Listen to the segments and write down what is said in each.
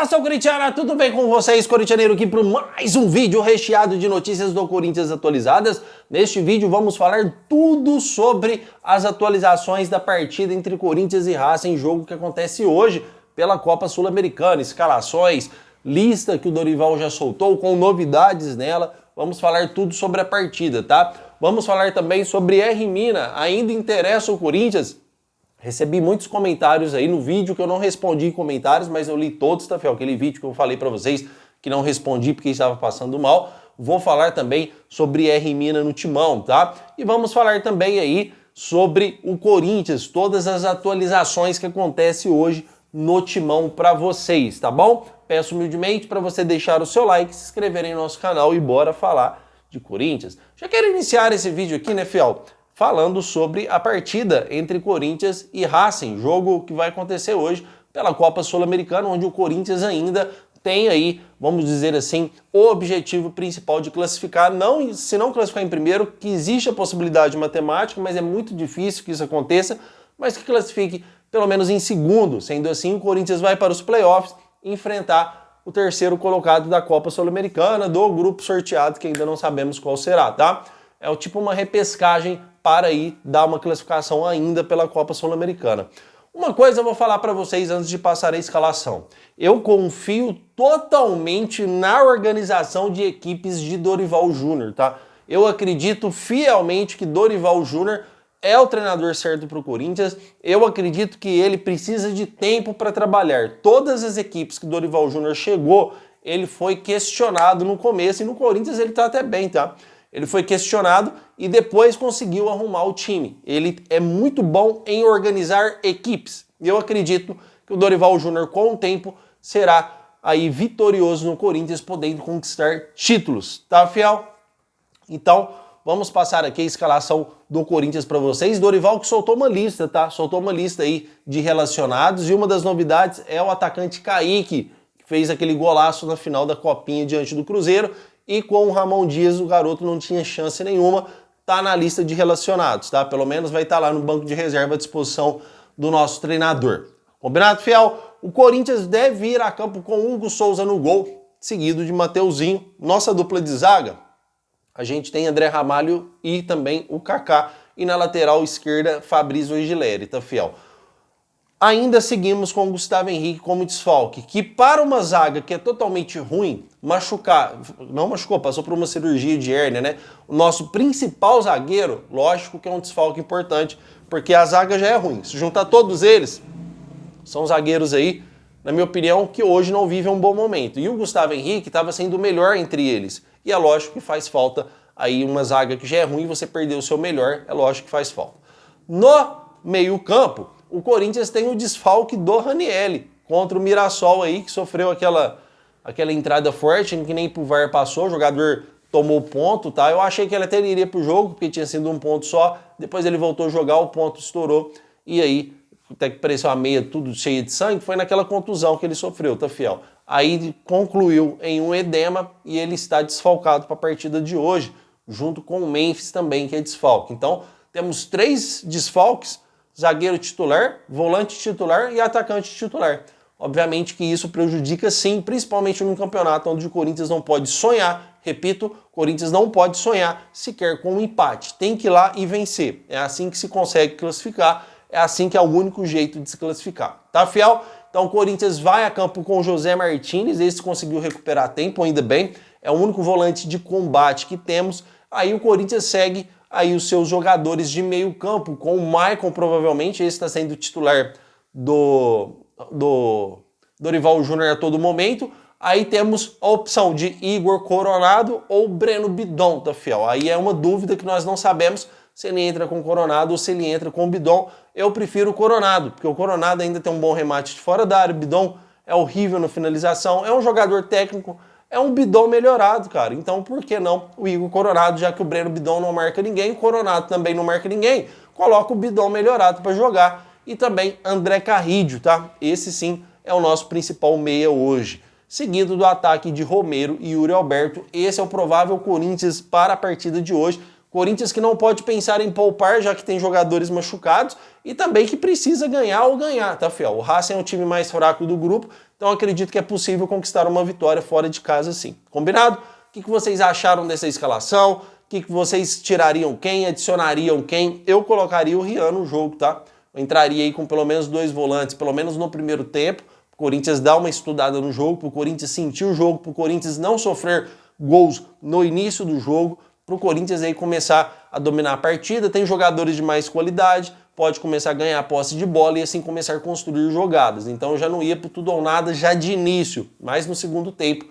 Nação Corintiana, tudo bem com vocês? Corintianeiro aqui para mais um vídeo recheado de notícias do Corinthians atualizadas. Neste vídeo vamos falar tudo sobre as atualizações da partida entre Corinthians e Racing, jogo que acontece hoje pela Copa Sul-Americana, escalações, lista que o Dorival já soltou com novidades nela. Vamos falar tudo sobre a partida, tá? Vamos falar também sobre R. Mina, ainda interessa o Corinthians? Recebi muitos comentários aí no vídeo que eu não respondi comentários, mas eu li todos, tá, Fiel? Aquele vídeo que eu falei pra vocês que não respondi porque estava passando mal. Vou falar também sobre R. Mina no Timão, tá? E vamos falar também aí sobre o Corinthians, todas as atualizações que acontecem hoje no Timão pra vocês, tá bom? Peço humildemente para você deixar o seu like, se inscrever em nosso canal e bora falar de Corinthians. Já quero iniciar esse vídeo aqui, né, Fiel? Falando sobre a partida entre Corinthians e Racing, jogo que vai acontecer hoje pela Copa Sul-Americana, onde o Corinthians ainda tem aí, vamos dizer assim, o objetivo principal de classificar, não, se não classificar em primeiro, que existe a possibilidade matemática, mas é muito difícil que isso aconteça, mas que classifique pelo menos em segundo. Sendo assim, o Corinthians vai para os playoffs enfrentar o terceiro colocado da Copa Sul-Americana, do grupo sorteado, que ainda não sabemos qual será, tá? É o tipo uma repescagem para aí dar uma classificação ainda pela Copa Sul-Americana. Uma coisa eu vou falar para vocês antes de passar a escalação. Eu confio totalmente na organização de equipes de Dorival Júnior, tá? Eu acredito fielmente que Dorival Júnior é o treinador certo para o Corinthians. Eu acredito que ele precisa de tempo para trabalhar. Todas as equipes que Dorival Júnior chegou, ele foi questionado no começo, e no Corinthians ele tá até bem, tá? Ele foi questionado e depois conseguiu arrumar o time. Ele é muito bom em organizar equipes. E eu acredito que o Dorival Júnior, com o tempo, será aí vitorioso no Corinthians, podendo conquistar títulos. Tá, Fiel? Então, vamos passar aqui a escalação do Corinthians para vocês. Dorival que soltou uma lista, tá? Soltou uma lista aí de relacionados. E uma das novidades é o atacante Kaique, que fez aquele golaço na final da Copinha diante do Cruzeiro. E com o Ramon Dias, o garoto não tinha chance nenhuma, tá na lista de relacionados, tá? Pelo menos vai estar lá no banco de reserva à disposição do nosso treinador. Combinado, Fiel? O Corinthians deve ir a campo com Hugo Souza no gol, seguido de Mateuzinho. Nossa dupla de zaga, a gente tem André Ramalho e também o Kaká. E na lateral esquerda, Fabrício Gileri, tá, Fiel? Ainda seguimos com o Gustavo Henrique como desfalque, que para uma zaga que é totalmente ruim, não machucou, passou por uma cirurgia de hérnia, né? O nosso principal zagueiro, lógico que é um desfalque importante, porque a zaga já é ruim. Se juntar todos eles, são zagueiros aí, na minha opinião, que hoje não vivem um bom momento. E o Gustavo Henrique estava sendo o melhor entre eles. E é lógico que faz falta aí uma zaga que já é ruim, você perdeu o seu melhor, é lógico que faz falta. No meio-campo, o Corinthians tem o desfalque do Ranielli contra o Mirassol aí, que sofreu aquela entrada forte, que nem pro VAR passou, o jogador tomou ponto, tá? Eu achei que ele até iria pro jogo, porque tinha sido um ponto só, depois ele voltou a jogar, o ponto estourou, e aí, até que pareceu a meia tudo cheia de sangue, foi naquela contusão que ele sofreu, tá, Fiel? Aí concluiu em um edema e ele está desfalcado para a partida de hoje, junto com o Memphis também, que é desfalque. Então, temos 3 desfalques: zagueiro titular, volante titular e atacante titular. Obviamente que isso prejudica sim, principalmente num campeonato onde o Corinthians não pode sonhar. Repito, o Corinthians não pode sonhar sequer com um empate. Tem que ir lá e vencer. É assim que se consegue classificar, é assim que é o único jeito de se classificar. Tá, Fiel? Então o Corinthians vai a campo com o José Martínez, esse conseguiu recuperar tempo, ainda bem. É o único volante de combate que temos. Aí o Corinthians segue aí os seus jogadores de meio campo, com o Maicon provavelmente, esse está sendo titular do Dorival Júnior a todo momento. Aí temos a opção de Igor Coronado ou Breno Bidon, tá, Fiel? Aí é uma dúvida que nós não sabemos se ele entra com Coronado ou se ele entra com Bidon. Eu prefiro o Coronado, porque o Coronado ainda tem um bom remate de fora da área, o Bidon é horrível na finalização, é um jogador técnico, é um Bidon melhorado, cara. Então, por que não o Igor Coronado, já que o Breno Bidon não marca ninguém, o Coronado também não marca ninguém, coloca o Bidon melhorado para jogar. E também André Carrídio, tá? Esse sim é o nosso principal meia hoje. Seguido do ataque de Romero e Yuri Alberto. Esse é o provável Corinthians para a partida de hoje. Corinthians que não pode pensar em poupar, já que tem jogadores machucados, e também que precisa ganhar ou ganhar, tá, Fiel? O Racing é o time mais fraco do grupo, Então acredito que é possível conquistar uma vitória fora de casa sim. Combinado? O que vocês acharam dessa escalação? O que vocês tirariam quem? Adicionariam quem? Eu colocaria o Rian no jogo, tá? Eu entraria aí com pelo menos 2 volantes, pelo menos no primeiro tempo. O Corinthians dá uma estudada no jogo, para o Corinthians sentir o jogo, para o Corinthians não sofrer gols no início do jogo, para o Corinthians aí começar a dominar a partida. Tem jogadores de mais qualidade, pode começar a ganhar a posse de bola e assim começar a construir jogadas. Então eu já não ia para tudo ou nada já de início, mas no segundo tempo,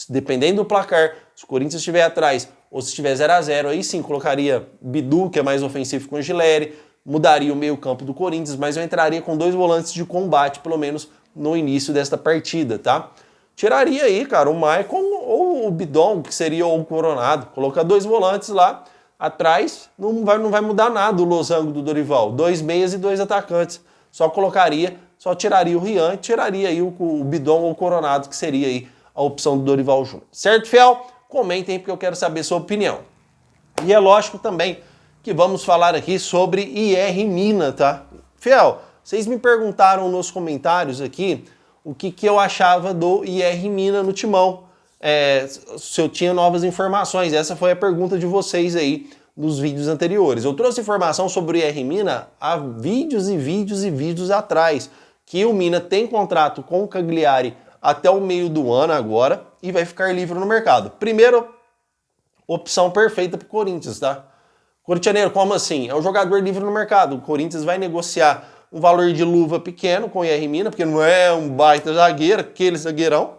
dependendo do placar, se o Corinthians estiver atrás ou se estiver 0 a 0, aí sim colocaria Bidu, que é mais ofensivo com o Gileri, mudaria o meio campo do Corinthians, mas eu entraria com 2 volantes de combate, pelo menos no início desta partida, tá? Tiraria aí, cara, o Maicon ou o Bidon, que seria o Coronado. Colocar 2 volantes lá atrás, não vai mudar nada o losango do Dorival. 2 meias e 2 atacantes. Só tiraria o Rian, tiraria aí o Bidon ou o Coronado, que seria aí a opção do Dorival Júnior. Certo, fiel? Comentem porque eu quero saber sua opinião. E é lógico também que vamos falar aqui sobre IR Mina, tá? Fiel, vocês me perguntaram nos comentários aqui o que eu achava do IR Mina no Timão. Se eu tinha novas informações. Essa foi a pergunta de vocês aí nos vídeos anteriores. Eu trouxe informação sobre o IR Mina há vídeos e vídeos e vídeos atrás, que o Mina tem contrato com o Cagliari até o meio do ano agora e vai ficar livre no mercado. Primeiro, opção perfeita para o Corinthians, tá? Corintianeiro, como assim? É um jogador livre no mercado. O Corinthians vai negociar um valor de luva pequeno com o IR Mina, porque não é um baita zagueiro, aquele zagueirão,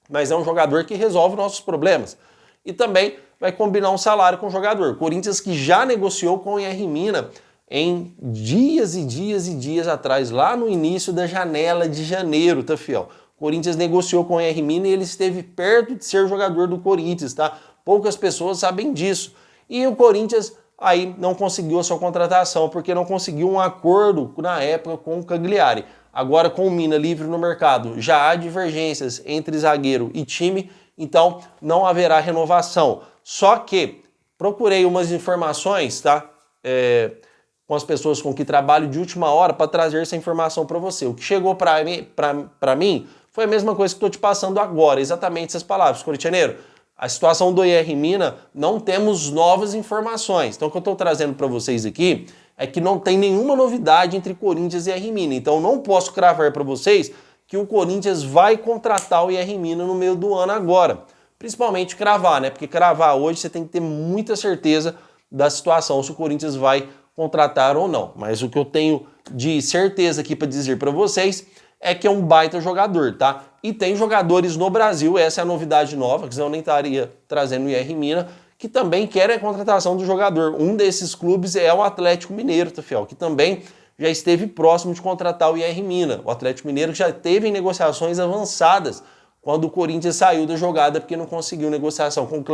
mas é um jogador que resolve nossos problemas. E também vai combinar um salário com o jogador. Corinthians que já negociou com o IR Mina em dias e dias e dias atrás, lá no início da janela de janeiro, tá, fiel? Corinthians negociou com o IR Mina e ele esteve perto de ser jogador do Corinthians, tá? Poucas pessoas sabem disso. E o Corinthians aí não conseguiu a sua contratação, porque não conseguiu um acordo na época com o Cagliari. Agora com o Mina livre no mercado, já há divergências entre zagueiro e time, então não haverá renovação. Só que procurei umas informações, tá? Com as pessoas com que trabalho de última hora para trazer essa informação para você. O que chegou para mim foi a mesma coisa que estou te passando agora, exatamente essas palavras. Corintianeiro, a situação do IR Mina, não temos novas informações. Então o que eu estou trazendo para vocês aqui é que não tem nenhuma novidade entre Corinthians e IR Mina. Então não posso cravar para vocês que o Corinthians vai contratar o IR Mina no meio do ano agora. Principalmente cravar, né? Porque cravar hoje você tem que ter muita certeza da situação, se o Corinthians vai contratar ou não. Mas o que eu tenho de certeza aqui para dizer para vocês é que é um baita jogador, tá? E tem jogadores no Brasil, essa é a novidade nova, que eu nem estaria trazendo o IR Mina, que também querem a contratação do jogador. Um desses clubes é o Atlético Mineiro, tá, fiel? Que também já esteve próximo de contratar o IR Mina. O Atlético Mineiro já teve em negociações avançadas quando o Corinthians saiu da jogada porque não conseguiu negociação com o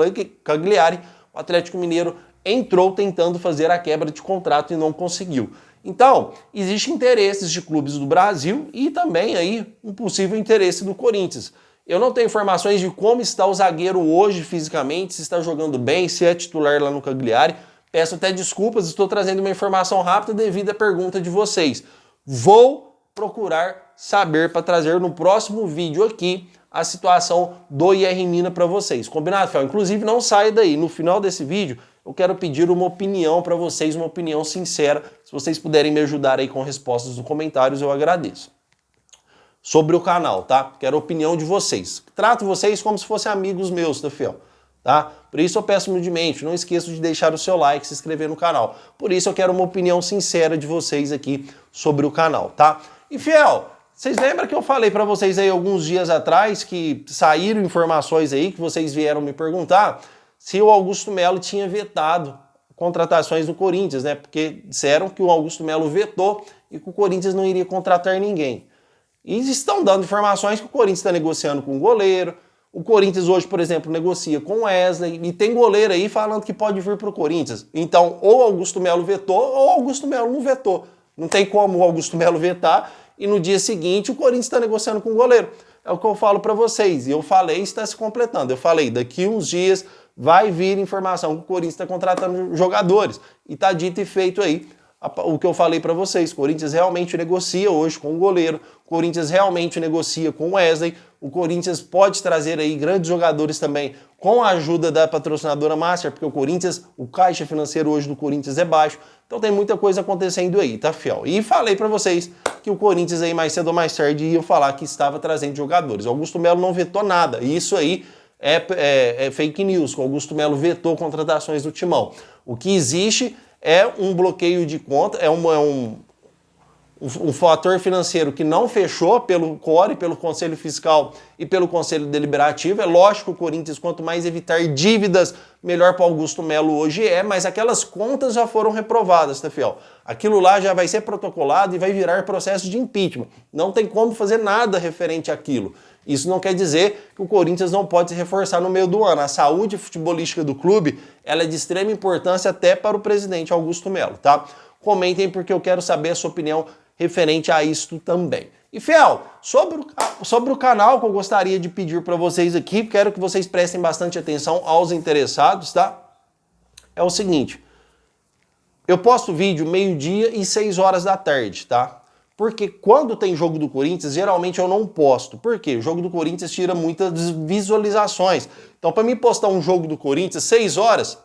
Cagliari. O Atlético Mineiro entrou tentando fazer a quebra de contrato e não conseguiu. Então, existem interesses de clubes do Brasil e também aí um possível interesse do Corinthians. Eu não tenho informações de como está o zagueiro hoje fisicamente, se está jogando bem, se é titular lá no Cagliari. Peço até desculpas, estou trazendo uma informação rápida devido à pergunta de vocês. Vou procurar saber para trazer no próximo vídeo aqui a situação do IR Mina para vocês. Combinado, Fel? Inclusive, não saia daí. No final desse vídeo, eu quero pedir uma opinião para vocês, uma opinião sincera. Se vocês puderem me ajudar aí com respostas nos comentários, eu agradeço. Sobre o canal, tá? Quero a opinião de vocês. Trato vocês como se fossem amigos meus, tá, fiel? Tá? Por isso eu peço humildemente, não esqueça de deixar o seu like, se inscrever no canal. Por isso eu quero uma opinião sincera de vocês aqui sobre o canal, tá? E, fiel, vocês lembram que eu falei para vocês aí alguns dias atrás que saíram informações aí que vocês vieram me perguntar se o Augusto Melo tinha vetado contratações do Corinthians, né? Porque disseram que o Augusto Melo vetou e que o Corinthians não iria contratar ninguém. E estão dando informações que o Corinthians está negociando com o goleiro. O Corinthians hoje, por exemplo, negocia com o Wesley e tem goleiro aí falando que pode vir para o Corinthians. Então, ou o Augusto Melo vetou ou o Augusto Melo não vetou. Não tem como o Augusto Melo vetar e no dia seguinte o Corinthians está negociando com o goleiro. É o que eu falo para vocês. E eu falei, está se completando. Eu falei, daqui uns dias vai vir informação que o Corinthians está contratando jogadores. E está dito e feito aí. o que eu falei para vocês. O Corinthians realmente negocia hoje com o goleiro, o Corinthians realmente negocia com o Wesley, o Corinthians pode trazer aí grandes jogadores também com a ajuda da patrocinadora Master, porque o Corinthians, o caixa financeiro hoje do Corinthians é baixo, então tem muita coisa acontecendo aí, tá, fiel? E falei para vocês que o Corinthians aí mais cedo ou mais tarde ia falar que estava trazendo jogadores. O Augusto Melo não vetou nada, e isso aí é fake news, que o Augusto Melo vetou contratações do Timão. O que existe é um bloqueio de conta, é um fator financeiro que não fechou pelo CORE, pelo Conselho Fiscal e pelo Conselho Deliberativo. É lógico que o Corinthians, quanto mais evitar dívidas, melhor para Augusto Melo hoje mas aquelas contas já foram reprovadas, tá, fiel? Aquilo lá já vai ser protocolado e vai virar processo de impeachment. Não tem como fazer nada referente àquilo. Isso não quer dizer que o Corinthians não pode se reforçar no meio do ano. A saúde futebolística do clube, ela é de extrema importância até para o presidente Augusto Melo, tá? Comentem porque eu quero saber a sua opinião referente a isto também. E, fiel, sobre o canal que eu gostaria de pedir para vocês aqui, quero que vocês prestem bastante atenção aos interessados, tá? É o seguinte, eu posto vídeo meio-dia e 6 horas da tarde, tá? Porque quando tem jogo do Corinthians, geralmente eu não posto. Por quê? O jogo do Corinthians tira muitas visualizações. Então, para mim postar um jogo do Corinthians 6 horas,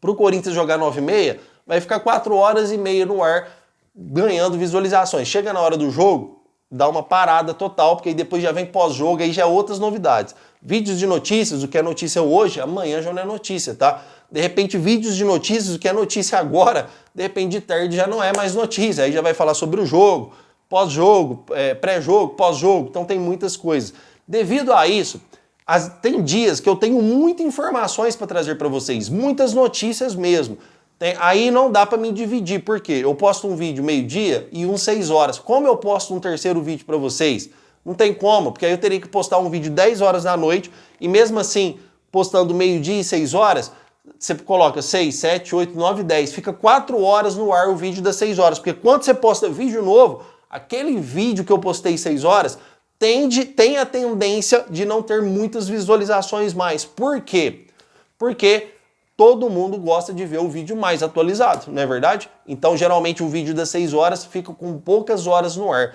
para o Corinthians jogar 9h30, vai ficar 4 horas e meia no ar, ganhando visualizações. Chega na hora do jogo, dá uma parada total, porque aí depois já vem pós-jogo, aí já é outras novidades. Vídeos de notícias, o que é notícia hoje, amanhã já não é notícia, tá? De repente, vídeos de notícias, o que é notícia agora, de repente de tarde já não é mais notícia. Aí já vai falar sobre o jogo, pós-jogo, pré-jogo, pós-jogo. Então tem muitas coisas. Devido a isso, tem dias que eu tenho muitas informações para trazer para vocês, muitas notícias mesmo. Aí não dá para me dividir, por quê? Eu posto um vídeo meio-dia e 6 horas. Como eu posto um terceiro vídeo para vocês? Não tem como, porque aí eu teria que postar um vídeo 10 horas da noite e mesmo assim, postando meio-dia e 6 horas, você coloca 6, 7, 8, 9, 10. Fica 4 horas no ar o vídeo das 6 horas. Porque quando você posta vídeo novo, aquele vídeo que eu postei 6 horas tem a tendência de não ter muitas visualizações mais. Por quê? Porque todo mundo gosta de ver o vídeo mais atualizado, não é verdade? Então, geralmente, o vídeo das 6 horas fica com poucas horas no ar.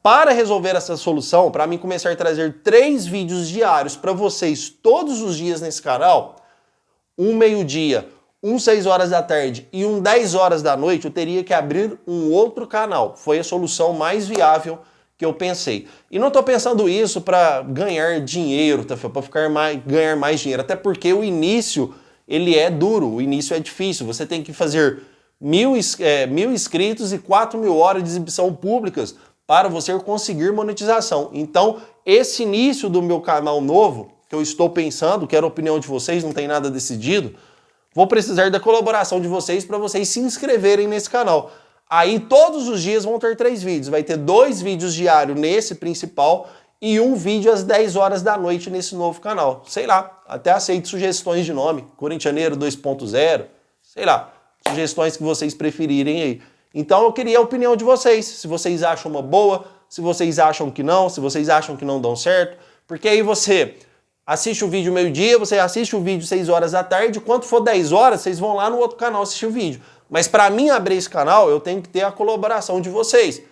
Para resolver essa solução, para mim começar a trazer 3 vídeos diários para vocês todos os dias nesse canal, um meio-dia, 6 horas da tarde e 10 horas da noite, eu teria que abrir um outro canal. Foi a solução mais viável que eu pensei. E não estou pensando isso para ganhar dinheiro, tá? Para ganhar mais dinheiro. Até porque o início, ele é duro, o início é difícil. Você tem que fazer 1.000 inscritos e 4.000 horas de exibição públicas para você conseguir monetização. Então, esse início do meu canal novo, que eu estou pensando, quero a opinião de vocês, não tem nada decidido, vou precisar da colaboração de vocês para vocês se inscreverem nesse canal. Aí todos os dias vão ter 3 vídeos, vai ter 2 vídeos diários nesse principal e um vídeo às 10 horas da noite nesse novo canal. Sei lá, até aceito sugestões de nome, Corintianeiro 2.0, sei lá, sugestões que vocês preferirem aí. Então eu queria a opinião de vocês, se vocês acham uma boa, se vocês acham que não, se vocês acham que não dão certo, porque aí você assiste o vídeo meio-dia, você assiste o vídeo 6 horas da tarde, quando for 10 horas, vocês vão lá no outro canal assistir o vídeo. Mas para mim abrir esse canal, eu tenho que ter a colaboração de vocês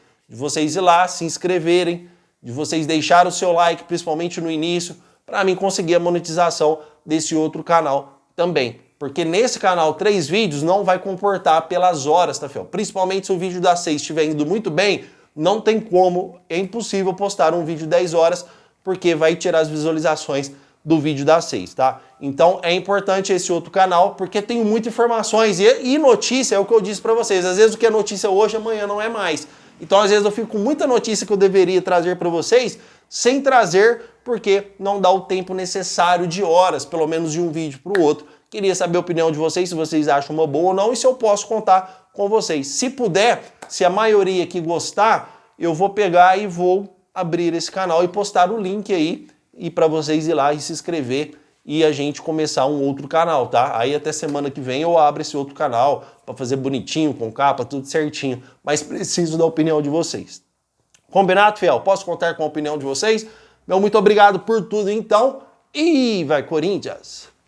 ir lá, se inscreverem, de vocês deixarem o seu like, principalmente no início, para mim conseguir a monetização desse outro canal também. Porque nesse canal, 3 vídeos não vai comportar pelas horas, tá, fiel? Principalmente se o vídeo das 6 estiver indo muito bem, não tem como, é impossível postar um vídeo 10 horas, porque vai tirar as visualizações do vídeo das 6, tá? Então é importante esse outro canal, porque tem muitas informações e notícia é o que eu disse pra vocês. Às vezes o que é notícia hoje, amanhã não é mais. Então às vezes eu fico com muita notícia que eu deveria trazer pra vocês, sem trazer, porque não dá o tempo necessário de horas, pelo menos de um vídeo pro outro. Queria saber a opinião de vocês, se vocês acham uma boa ou não, e se eu posso contar com vocês. Se puder, se a maioria aqui gostar, eu vou pegar e vou abrir esse canal e postar o link aí, e para vocês ir lá e se inscrever e a gente começar um outro canal, tá? Aí até semana que vem eu abro esse outro canal para fazer bonitinho, com capa, tudo certinho, mas preciso da opinião de vocês. Combinado, fiel? Posso contar com a opinião de vocês? Meu muito obrigado por tudo então, e vai Corinthians!